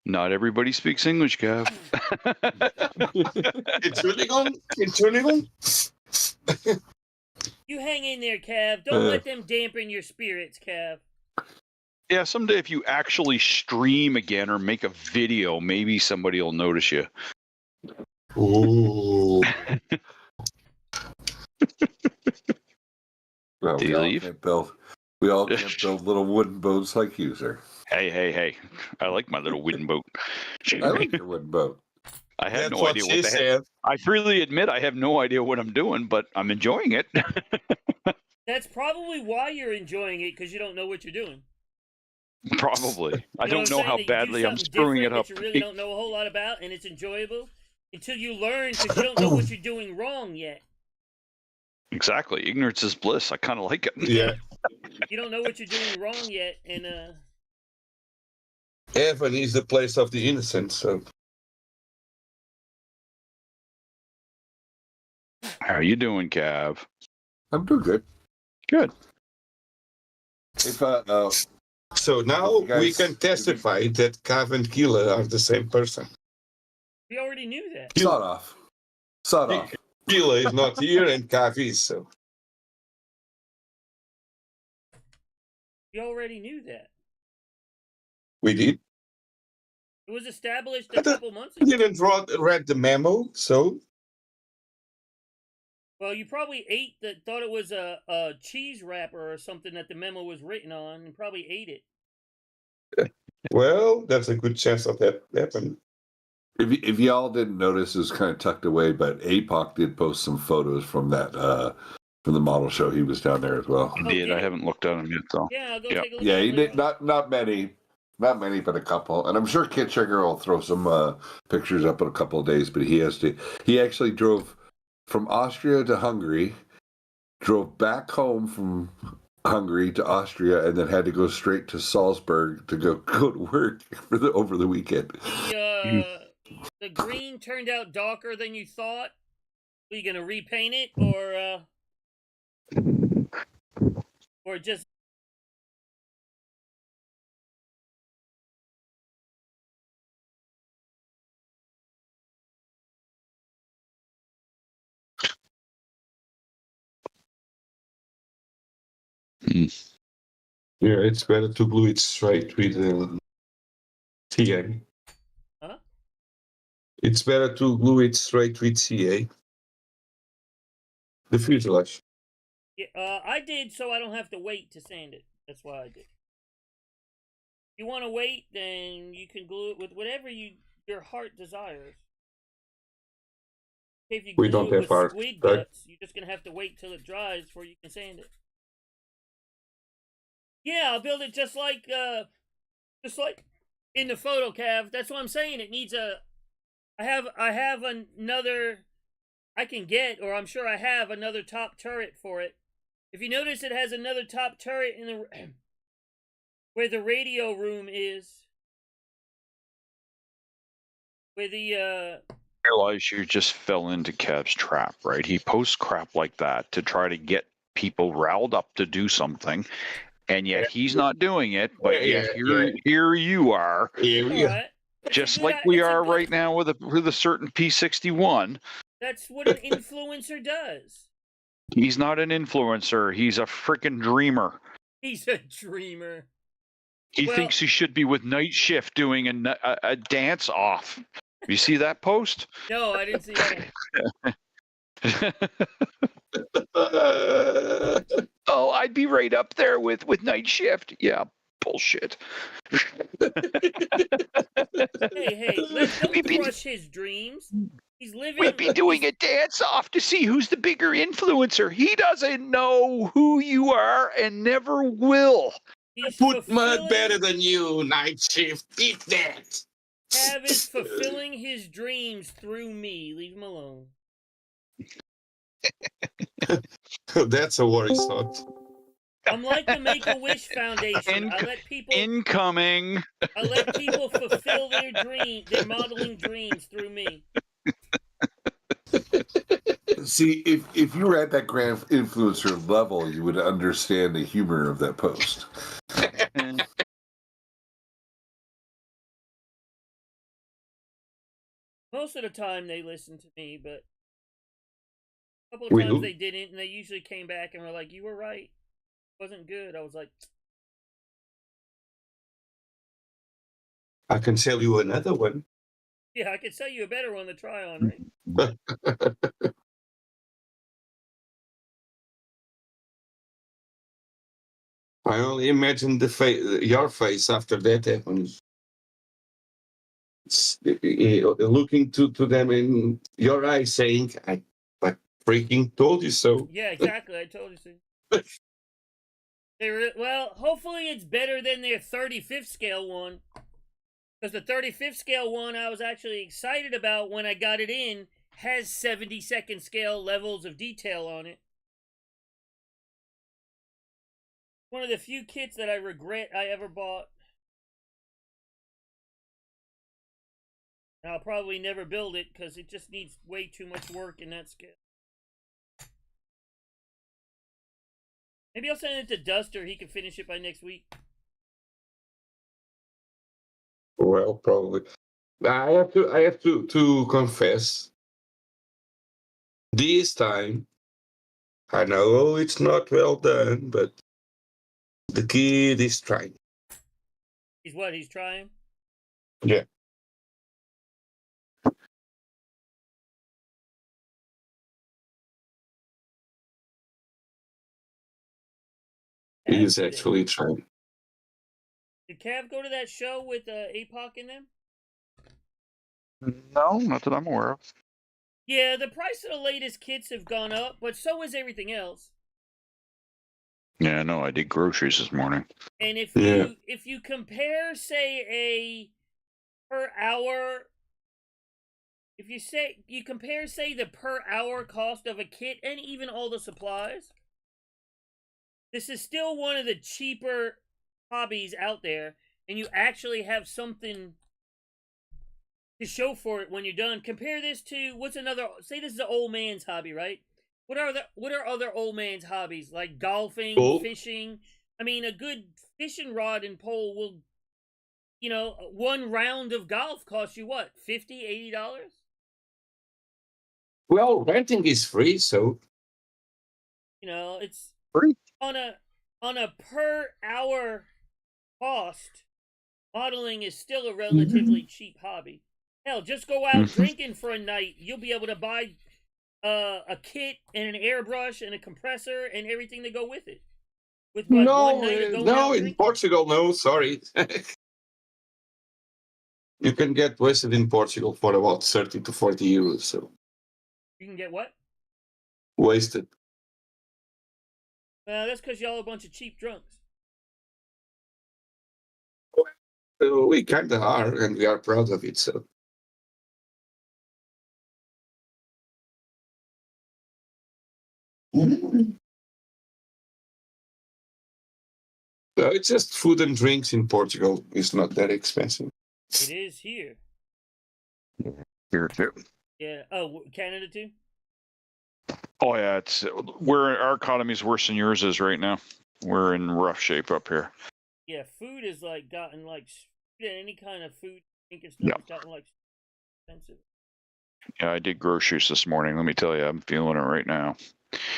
Not everybody speaks English, Gav. Entschuldigung. You hang in there, Cav. Don't let them dampen your spirits, Cav. Yeah, someday if you actually stream again or make a video, maybe somebody will notice you. Ooh. Well, Do you leave? We all can't build little wooden boats like you, sir. Hey. I like my little wooden boat. I like your wooden boat. I have That's no what idea she what the heck. said. I freely admit I have no idea what I'm doing, but I'm enjoying it. That's probably why you're enjoying it, because you don't know what you're doing. Probably. I You know don't know what I'm how saying? That you do badly I'm something screwing it different up. that you really don't know a whole lot about, and it's enjoyable until you learn, because you don't know what you're doing wrong yet. Exactly. Ignorance is bliss. I kind of like it. Yeah. You don't know what you're doing wrong yet, and Heaven is the place of the innocent, so. How are you doing, Cav? I'm doing good. Good. If So now Guys, we can testify that Cav and Keela are the same person. we already knew that. sawed off. Keela is not here and Cav is, so. We already knew that. We did. It was established I a couple months We ago. didn't read the memo, so. Well, you probably thought it was a cheese wrapper or something that the memo was written on, and probably ate it. Well, that's a good chance of that happening. If y'all didn't notice, it was kind of tucked away, but APOC did post some photos from that from the model show. He was down there as well. I did. I haven't looked at them yet, though. Yeah, I'll go Yeah. take a look. Yeah, at he it did later on. not many, but a couple. And I'm sure Kit Trigger will throw some pictures up in a couple of days. But he actually drove from Austria to Hungary, drove back home from Hungary to Austria, and then had to go straight to Salzburg to go to work over the weekend. The green turned out darker than you thought. Are you gonna repaint it, or just? Yeah, it's better to glue it straight with CA. Huh? It's better to glue it straight with CA. The fuselage. Yeah, I did, so I don't have to wait to sand it. That's why I did. If you want to wait, then you can glue it with whatever your heart desires. If you glue We don't it have with heart, squid right? guts, you're just gonna have to wait till it dries before you can sand it. Yeah, I'll build it just like in the photo, Cav. That's what I'm saying. It needs a. I have another. I can get, or I'm sure I have another top turret for it. If you notice, it has another top turret in the where the radio room is. Where the Realize you just fell into Cav's trap, right? He posts crap like that to try to get people riled up to do something, and yet he's not doing it. But yet here you are, Alright. just like we are right now with a certain P61. That's what an influencer does. He's not an influencer. He's a freaking dreamer. He's a dreamer. He thinks he should be with Night Shift doing a dance off. You see that post? No, I didn't see that. Oh, I'd be right up there with Night Shift. Yeah, bullshit. Hey, let's don't crush his dreams. He's living. We'd be doing a dance off to see who's the bigger influencer. He doesn't know who you are and never will. He's Put mud better than you, Night Shift. Beat that. Cav is fulfilling his dreams through me. Leave him alone. That's a worry thought. I'm like the Make-A-Wish Foundation. I let people incoming. I let people fulfill their modeling dreams through me. See, if you were at that grand influencer level, you would understand the humor of that post. Most of the time they listen to me, but a couple of times they didn't, and they usually came back and were like, "You were right. It wasn't good." I was like, I can sell you another one. "Yeah, I could sell you a better one to try on, right?" I only imagine your face after that happens. Looking to them in your eyes, saying, "I freaking told you so." Yeah, exactly. I told you so. Well, hopefully it's better than their 35th scale one. Because the 35th scale one I was actually excited about when I got it in has 72nd scale levels of detail on it. One of the few kits that I regret I ever bought. And I'll probably never build it because it just needs way too much work in that scale. Maybe I'll send it to Duster. He can finish it by next week. Well, probably. I have to confess. This time, I know it's not well done, but the kid is trying. He's what? He's trying? Yeah. He is actually trying. Did Cav go to that show with APOC in them? No, not that I'm aware of. Yeah, the price of the latest kits have gone up, but so is everything else. Yeah, no, I did groceries this morning. And if you compare, say, a per hour, if you compare, say, the per hour cost of a kit and even all the supplies, this is still one of the cheaper hobbies out there, and you actually have something to show for it when you're done. Compare this to what's another? Say this is an old man's hobby, right? What are other old man's hobbies like golfing, fishing? I mean, a good fishing rod and pole will, one round of golf costs you what, $50, $80? Well, renting is free, so it's free on a per hour cost. Modeling is still a relatively cheap hobby. Hell, just go out drinking for a night. You'll be able to buy a kit and an airbrush and a compressor and everything to go with it. With one night of going out in drinking. Portugal, no, sorry. You can get wasted in Portugal for about 30 to 40 euros. So you can get what? Wasted. That's because y'all are a bunch of cheap drunks. We kind of are, and we are proud of it. So. It's just food and drinks in Portugal. It's not that expensive. It is here. Here too. Yeah. Oh, Canada too? Oh yeah, our economy's worse than yours is right now. We're in rough shape up here. Yeah, food is gotten any kind of food and stuff has gotten expensive. Yeah, I did groceries this morning. Let me tell you, I'm feeling it right now.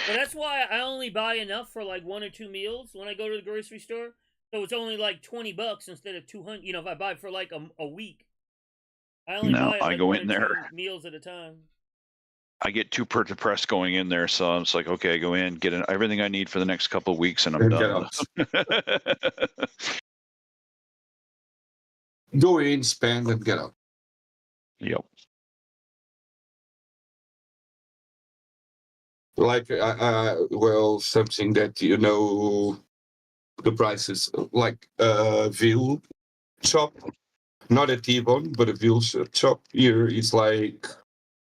Well, that's why I only buy enough for 1 or 2 meals when I go to the grocery store. So it's only $20 instead of $200. If I buy for a week, I only buy I go 1 in or there 2 meals at a time. I get too depressed going in there, so I'm just like, okay, I go in, get everything I need for the next couple of weeks, and I'm done. Go in, spend, and get out. Yep. Something that the prices, like veal chop, not a T-bone, but a veal chop here is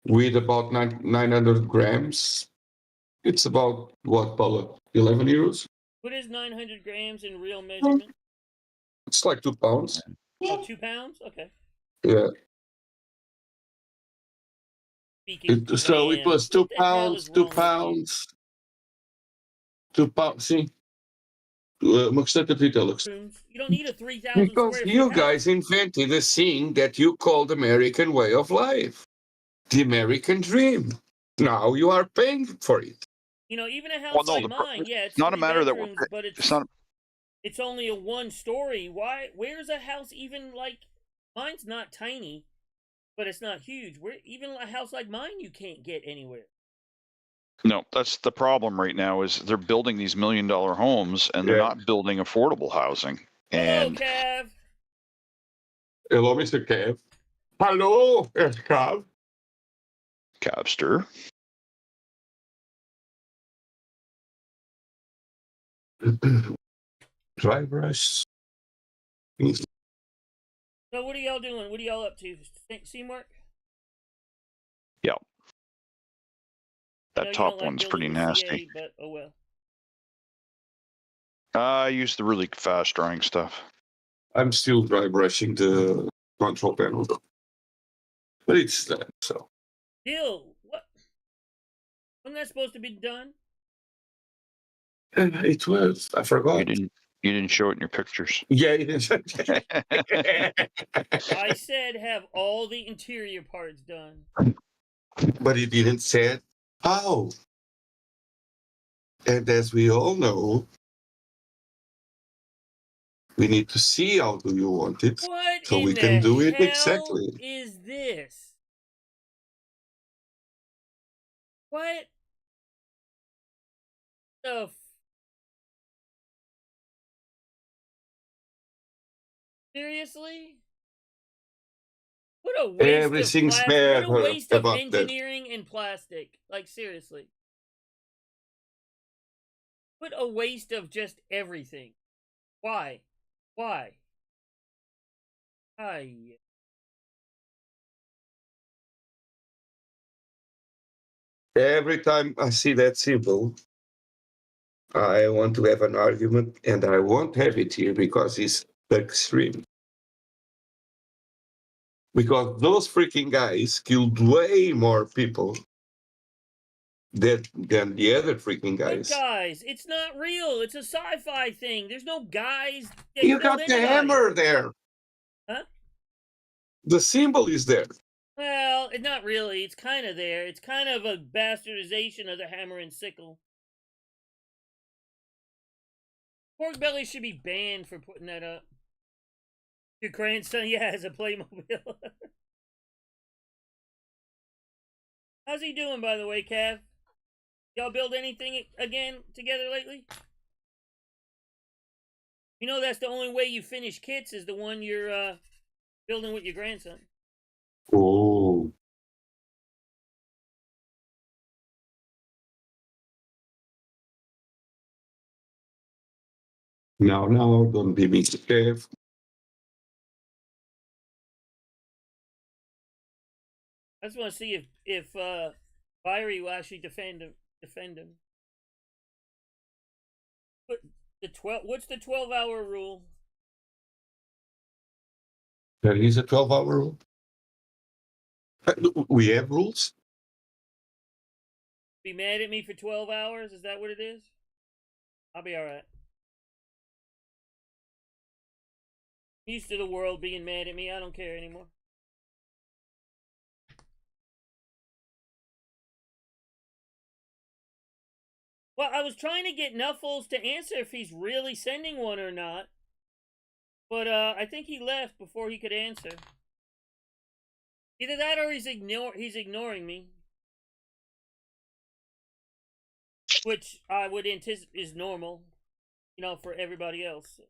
with about 900 grams. It's about what, Paula? 11 euros? What is 900 grams in real measurement? It's like 2 pounds. Oh, 2 pounds? Okay. Yeah. So it was 2 pounds, 2 pounds. 2 pounds, sim. Uma questão de Lux. You don't need a 3,000 Because square you foot guys house. invented a thing that you called American way of life. the American dream. Now you are paying for it. You know, even a house like mine, yeah, it's not a 3 matter that bedrooms, but it's only a 1-story. Why? Where's a house even like mine's not tiny, but it's not huge. Where even a house like mine you can't get anywhere. No, that's the problem right now is they're building these $1 million homes and they're not building affordable housing. And hello, Cav. Hello, Mr. Cav. Hello, Cav. Cavster. Dry brush. So what are y'all doing? What are y'all up to? Teamwork? Yeah. That top one's pretty nasty. CA, but oh well. I use the really fast drying stuff. I'm still dry brushing the control panel, but it's done. So. Still, what? Wasn't that supposed to be done? It was. I forgot. You didn't show it in your pictures. Yeah, it is. I said have all the interior parts done. But it didn't say how. And as we all know, we need to see how do you want it, what so we can do it exactly. What is this? What the? Seriously? What a waste Everything's of bad. What a waste of about engineering and plastic. Like seriously. What a waste of just everything. Why? Why? Every time I see that symbol, I want to have an argument, and I won't have it here because it's extreme. Because those freaking guys killed way more people than the other freaking guys. What guys? It's not real. It's a sci-fi thing. There's no guys. You got the hammer there. Huh? The symbol is there. Well, not really. It's kind of there. It's kind of a bastardization of the hammer and sickle. Pork Belly should be banned for putting that up. Your grandson, yeah, has a Playmobil. How's he doing, by the way, Cav? Y'all build anything again together lately? You know that's the only way you finish kits is the one you're building with your grandson. Oh. No, don't be mischief. I just want to see if Fiery will actually defend him. But what's the 12-hour rule? There is a 12-hour rule. We have rules. Be mad at me for 12 hours? Is that what it is? I'll be alright. Used to the world being mad at me. I don't care anymore. Well, I was trying to get Nuffles to answer if he's really sending one or not. But I think he left before he could answer. Either that or he's ignoring me. Which I would anticipate is normal, you know, for everybody else.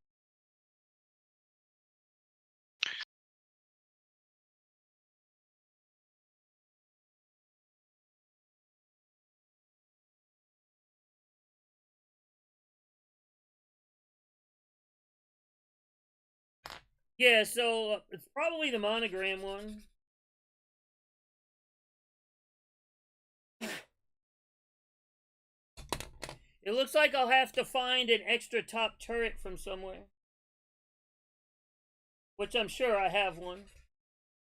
Yeah, so it's probably the monogram one. It looks like I'll have to find an extra top turret from somewhere. Which I'm sure I have one.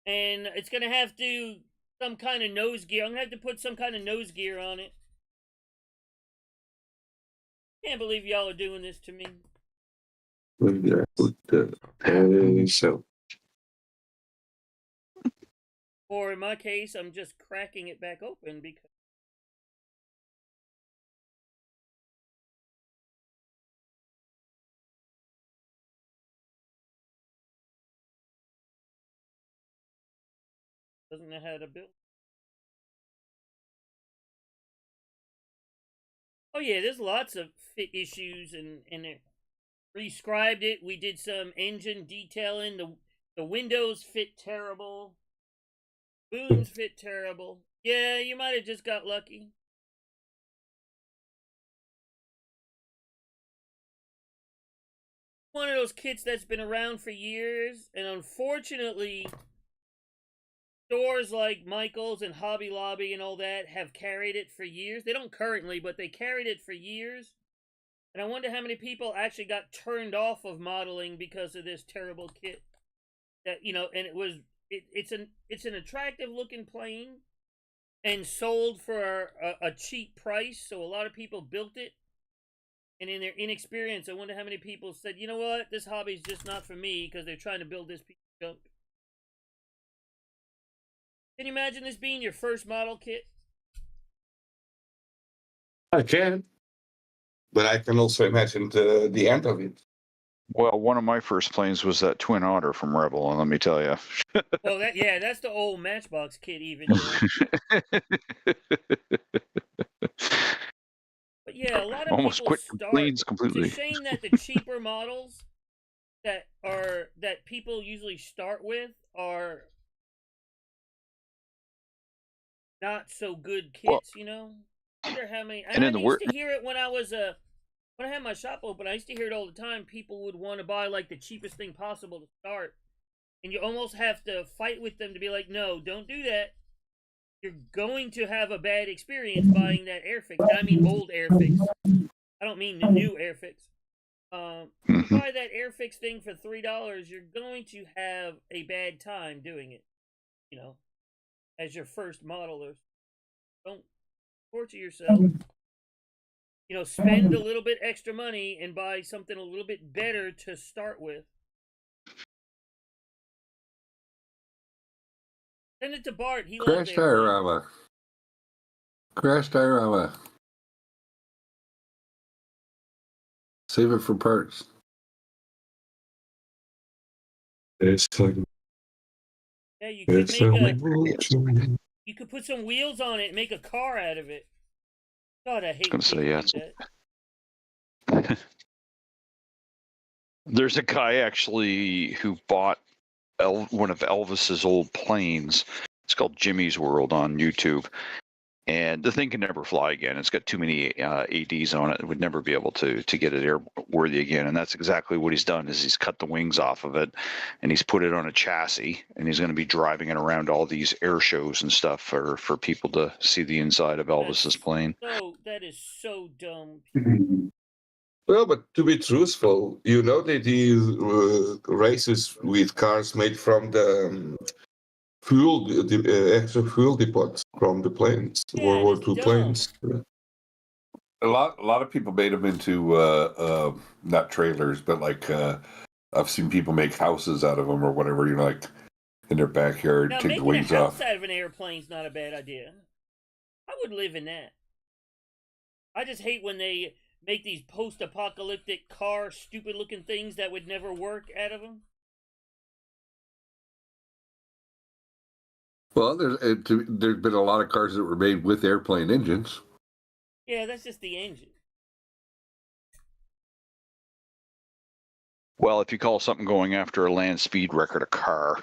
And it's going to have to some kind of nose gear. I'm going to have to put some kind of nose gear on it. Can't believe y'all are doing this to me. So. Or in my case, I'm just cracking it back open because doesn't know how to build. Oh yeah, there's lots of fit issues and it prescribed it. We did some engine detailing. The windows fit terrible. Booms fit terrible. Yeah, you might have just got lucky. One of those kits that's been around for years, and unfortunately, stores like Michael's and Hobby Lobby and all that have carried it for years. They don't currently, but they carried it for years. And I wonder how many people actually got turned off of modeling because of this terrible kit. That, you know, and it's an attractive looking plane and sold for a cheap price, so a lot of people built it. And in their inexperience, I wonder how many people said, you know what, this hobby's just not for me because they're trying to build this piece of junk. Can you imagine this being your first model kit? I can. But I can also imagine the end of it. Well, one of my first planes was that Twin Otter from Rebel, and let me tell you. Well, that's the old Matchbox kit even. But yeah, a lot of almost people quit start. planes completely. It's a shame that the cheaper models that people usually start with are not so good kits. Well, you know, I wonder how many. and I in the used to hear it when I had my shop open. I used to hear it all the time. People would want to buy like the cheapest thing possible to start, and you almost have to fight with them to be like, no, don't do that. You're going to have a bad experience buying that Airfix. And I mean old Airfix. I don't mean the new Airfix. You buy that Airfix thing for $3, you're going to have a bad time doing it. You know, as your first modeler. Don't torture yourself. You know, spend a little bit extra money and buy something a little bit better to start with. Send it to Bart. He loves Crash diorama. Crash diorama. Save it for parts. It's like, yeah, you could it's make you could put some wheels on it and make a car out of it. God, I hate I was gonna say, do that. There's a guy actually who bought one of Elvis's old planes. It's called Jimmy's World on YouTube. And the thing can never fly again. It's got too many ADs on it. It would never be able to get it airworthy again. And that's exactly what he's done. Is he's cut the wings off of it, and he's put it on a chassis, and he's going to be driving it around all these air shows and stuff for people to see the inside of Elvis's plane. That is so dumb. Well, but to be truthful, you know they do races with cars made from the extra fuel depots from the planes, Yeah, World War II dumb. planes. A lot of people made them into not trailers, but like I've seen people make houses out of them or whatever. You know, like in their backyard, Now, take the making a wings house off. out of an airplane's not a bad idea. I would live in that. I just hate when they make these post-apocalyptic car, stupid-looking things that would never work out of them. Well, there's been a lot of cars that were made with airplane engines. Yeah, that's just the engine. Well, if you call something going after a land speed record a car.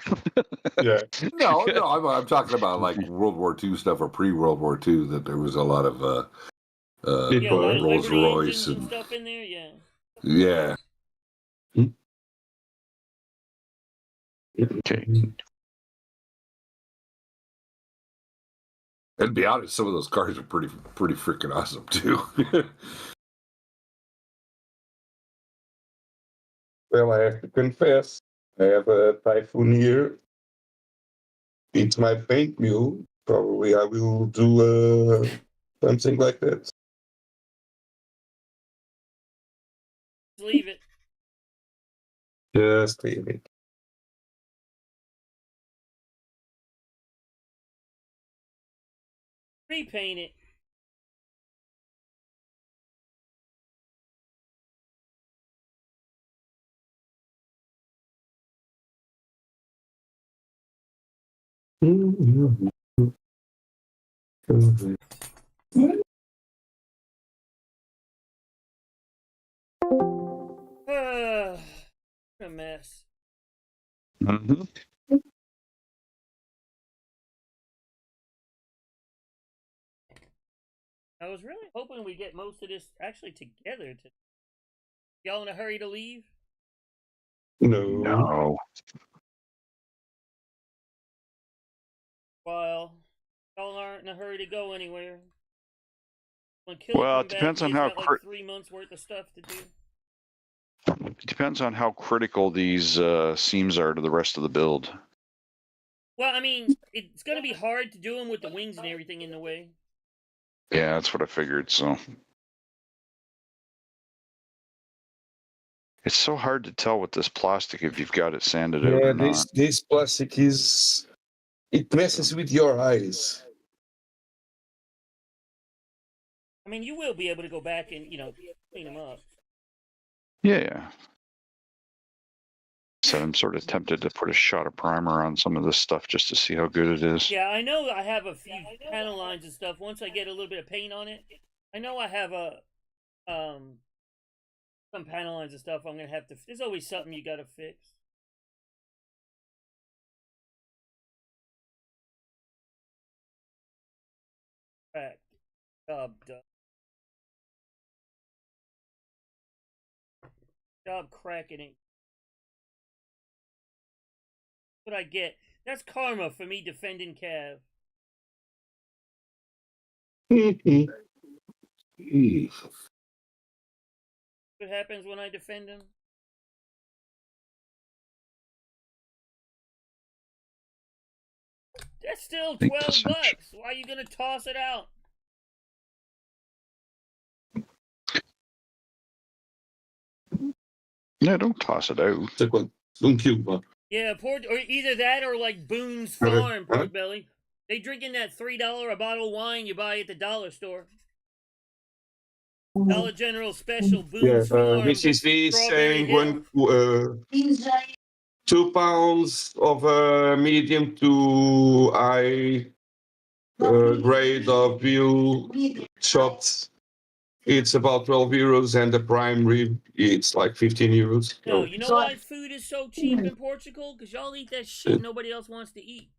Yeah. No, I'm talking about like World War II stuff or pre-World War II. That there was a lot of Yeah, a lot of Rolls Liberty Royce engines and stuff in there. Yeah. Yeah. Okay. And to be honest, some of those cars are pretty freaking awesome too. Well, I have to confess, I have a Typhoon here. It's my paint mule. Probably I will do something like that. Leave it. Just leave it. Repaint it. What a mess. Mm-hmm. I was really hoping we get most of this actually together. Y'all in a hurry to leave? No. Well, y'all aren't in a hurry to go anywhere. When Well, it depends on how like 3 months worth of stuff to do. it depends on how critical these seams are to the rest of the build. Well, I mean, it's going to be hard to do them with the wings and everything in the way. Yeah, that's what I figured. So it's so hard to tell with this plastic if you've got it sanded out or not. This plastic it messes with your eyes. I mean, you will be able to go back and, clean them up. Yeah. So I'm sort of tempted to put a shot of primer on some of this stuff just to see how good it is. Yeah, I know I have a few panel lines and stuff. Once I get a little bit of paint on it, I know I have some panel lines and stuff I'm going to have to... There's always something you got to fix. Crack. Job done. Job cracking it. What I get. That's karma for me defending Cav. What happens when I defend him? That's still $12. Why are you gonna toss it out? Yeah, don't toss it out. Yeah, or either that or like Boone's Farm, pork belly. They drinking that $3 a bottle wine you buy at the dollar store. Dollar General special Boone's Farm. This is me saying 2 pounds of medium to high grade of veal chopped. It's about 12 euros, and the prime rib, it's like 15 euros. No, you know why food is so cheap in Portugal? Because y'all eat that shit nobody else wants to eat.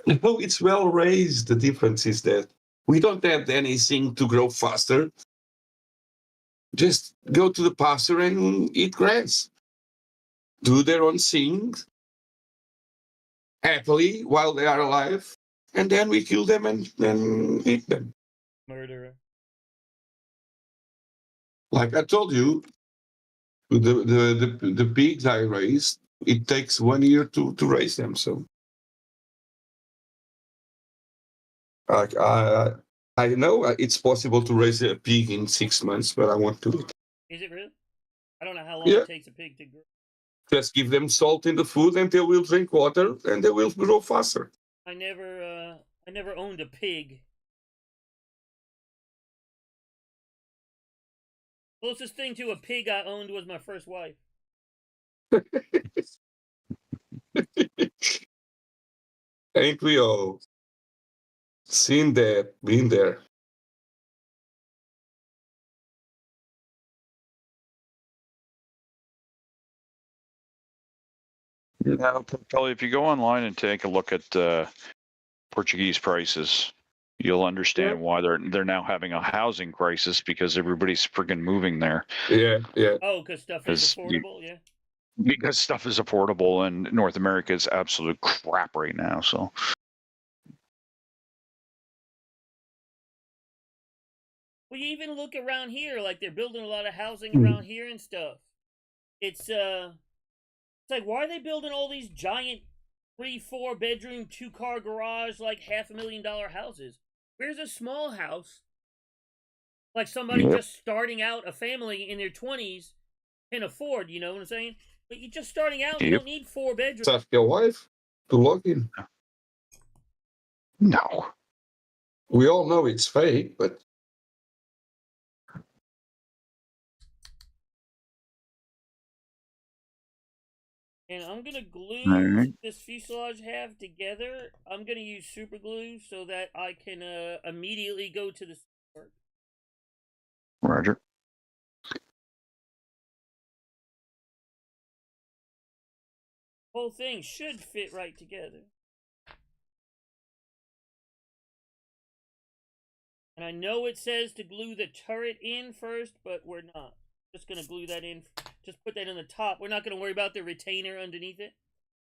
No, it's well raised. The difference is that we don't have anything to grow faster. Just go to the pasture and eat grass. Do their own thing happily while they are alive, and then we kill them and then eat them. Murderer. Like I told you, the pigs I raised, it takes 1 year to raise them. So, like I know it's possible to raise a pig in 6 months, but I want to. Is it really? I don't know how long it takes a pig to grow. Just give them salt in the food, and they will drink water, and they will grow faster. I never owned a pig. Closest thing to a pig I owned was my first wife. Ain't we all? Seen that, been there. Now, probably if you go online and take a look at Portuguese prices, you'll understand why they're now having a housing crisis, because everybody's friggin' moving there. Yeah. Oh, because stuff is affordable, yeah. Because stuff is affordable, and North America is absolute crap right now. So. Well, you even look around here, like they're building a lot of housing around here and stuff. It's like, why are they building all these giant 3-4 bedroom 2-car garage, like $500,000 houses? Where's a small house, like somebody just starting out, a family in their 20s can afford, you know what I'm saying? But you're just starting out, you don't need 4 bedrooms. Ask your wife to log in. No. We all know it's fake, but And I'm going to glue Alright. this fuselage half together. I'm going to use super glue so that I can immediately go to the work. Roger. Whole thing should fit right together. And I know it says to glue the turret in first, but we're not. Just going to glue that in. Just put that on the top. We're not going to worry about the retainer underneath it.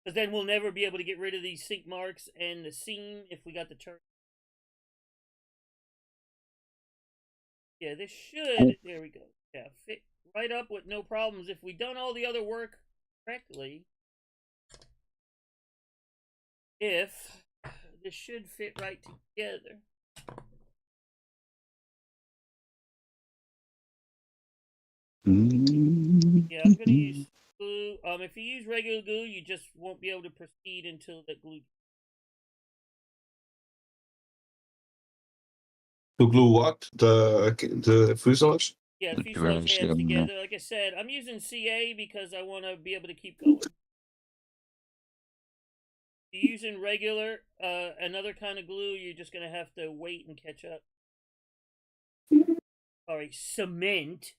Because then we'll never be able to get rid of these sink marks and the seam if we got the turret. Yeah, this should, there we go. Yeah, fit right up with no problems. If we've done all the other work correctly, this should fit right together. Yeah, I'm gonna use glue. If you use regular glue, you just won't be able to proceed until the glue. to glue what? The fuselage? Yeah, the fuselage halves together. Like I said, I'm using CA because I want to be able to keep going. If you're using regular, another kind of glue, you're just gonna have to wait and catch up. Sorry, cement.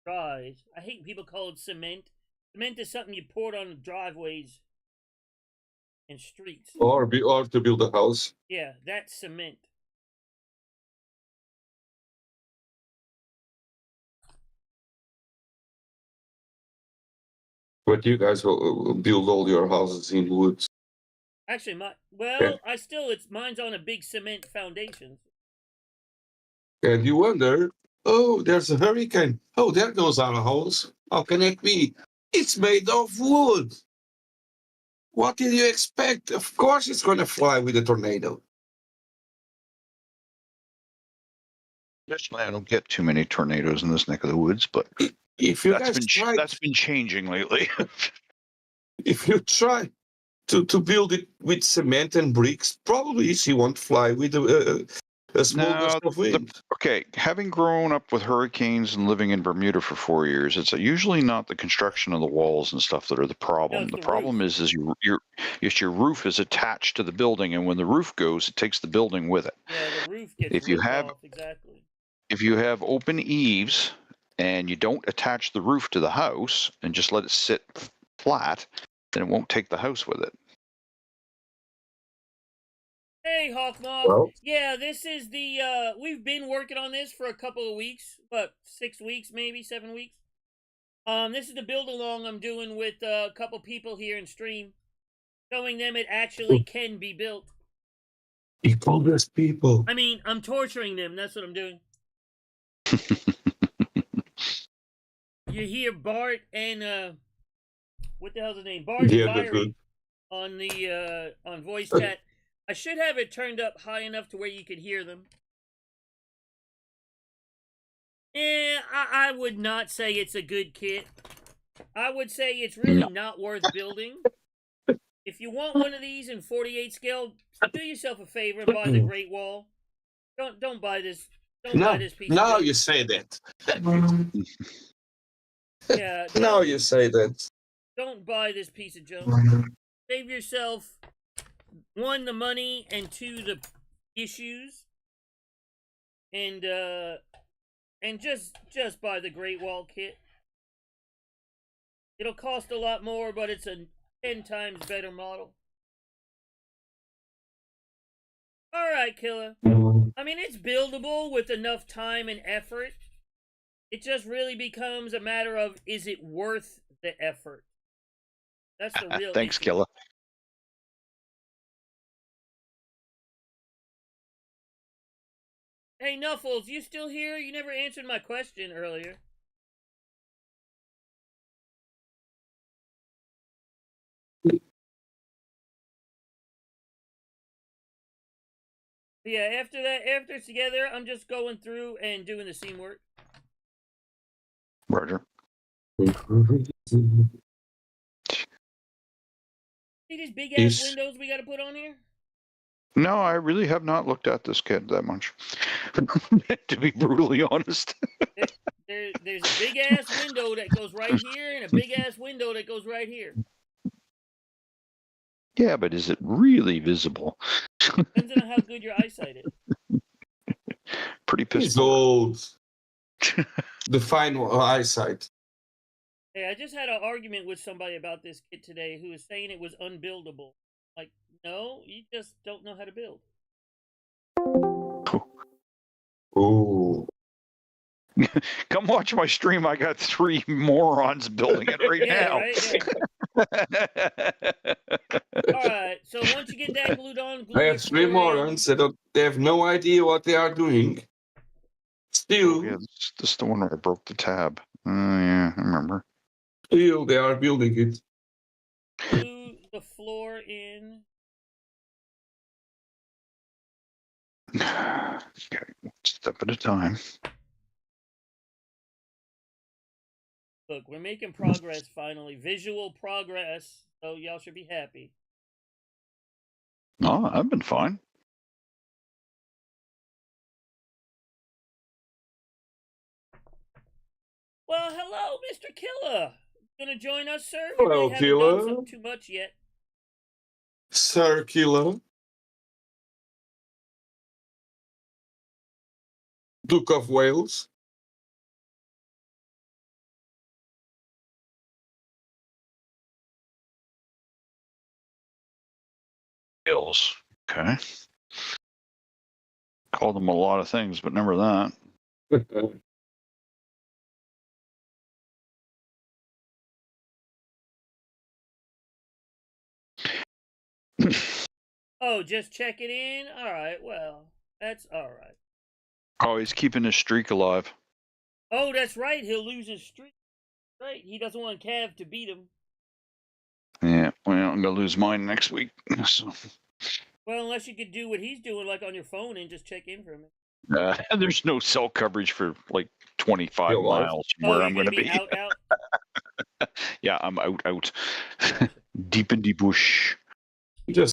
Dries. I hate when people call it cement. Cement is something you poured on driveways and streets. Or to build a house. Yeah, that's cement. But you guys will build all your houses in woods. Actually, mine's on a big cement foundation. And you wonder, oh, there's a hurricane. Oh, there goes our house. How can it be? It's made of wood. What did you expect? Of course it's going to fly with a tornado. I don't get too many tornadoes in this neck of the woods, but If you that's been changing lately. If you try to build it with cement and bricks, probably she won't fly with a small gust of wind. Okay, having grown up with hurricanes and living in Bermuda for 4 years, it's usually not the construction of the walls and stuff that are the problem. No, the problem is your roof is attached to the building, and when the roof goes, it takes the building with it. Yeah, the roof gets ripped off, exactly. If you have open eaves and you don't attach the roof to the house and just let it sit flat, then it won't take the house with it. Hey, Hawkmoth. Well, yeah, this is the, we've been working on this for a couple of weeks. 6 weeks, maybe 7 weeks. This is the build along I'm doing with a couple people here in stream. Showing them it actually can be built. You call this people. I mean, I'm torturing them. That's what I'm doing. You hear Bart and, what the hell's his name? Bart and Byron on the, on voice chat. I should have it turned up high enough to where you could hear them. I would not say it's a good kit. I would say it's really not worth building. If you want one of these in 48 scale, do yourself a favor and buy the Great Wall. Don't buy this. Don't buy this piece. Now you say that. Yeah. Now you say that. Don't buy this piece of junk. Save yourself 1, the money, and 2, the issues. And just buy the Great Wall kit. It'll cost a lot more, but it's a 10 times better model. Alright, Killer. I mean, it's buildable with enough time and effort. It just really becomes a matter of, is it worth the effort? That's the real Thanks, issue. Killer. Hey, Nuffles, you still here? You never answered my question earlier. Yeah, after it's together, I'm just going through and doing the seam work. Roger. See these big ass windows we gotta put on here? No, I really have not looked at this kit that much, to be brutally honest. There's a big ass window that goes right here, and a big ass window that goes right here. Yeah, but is it really visible? Depends on how good your eyesight is. Pretty pissed He's off. old. The fine eyesight. Hey, I just had an argument with somebody about this kit today who was saying it was unbuildable. Like, no, you just don't know how to build. Oh. Come watch my stream. I got 3 morons building it right Yeah, now. right? Yeah. All right. So once you get that glued on, glue I your have 3 floor in. morons that they have no idea what they are doing. Still, Oh, yeah, this is the one where I broke the tab. Oh, yeah, I remember. still they are building it. Glue the floor in. Okay, one step at a time. Look, we're making progress finally. Visual progress. So y'all should be happy. Oh, I've been fine. Well, hello, Mr. Killer. Gonna join us, sir? Hello, You really haven't Killer. done something too much yet. Circular. Duke of Wales. Hills. Okay. Called them a lot of things, but never that. Oh, just check it in? Alright, well, that's alright. Oh, he's keeping his streak alive. Oh, that's right, he'll lose his streak. Right, he doesn't want Cav to beat him. Yeah, well, I'm gonna lose mine next week. So, Well, unless you could do what he's doing, like on your phone, and just check in for him. there's no cell coverage for like 25 Your life? miles from where Oh, I'm you're gonna be. out. Yeah, I'm out. Deep in the bush. Just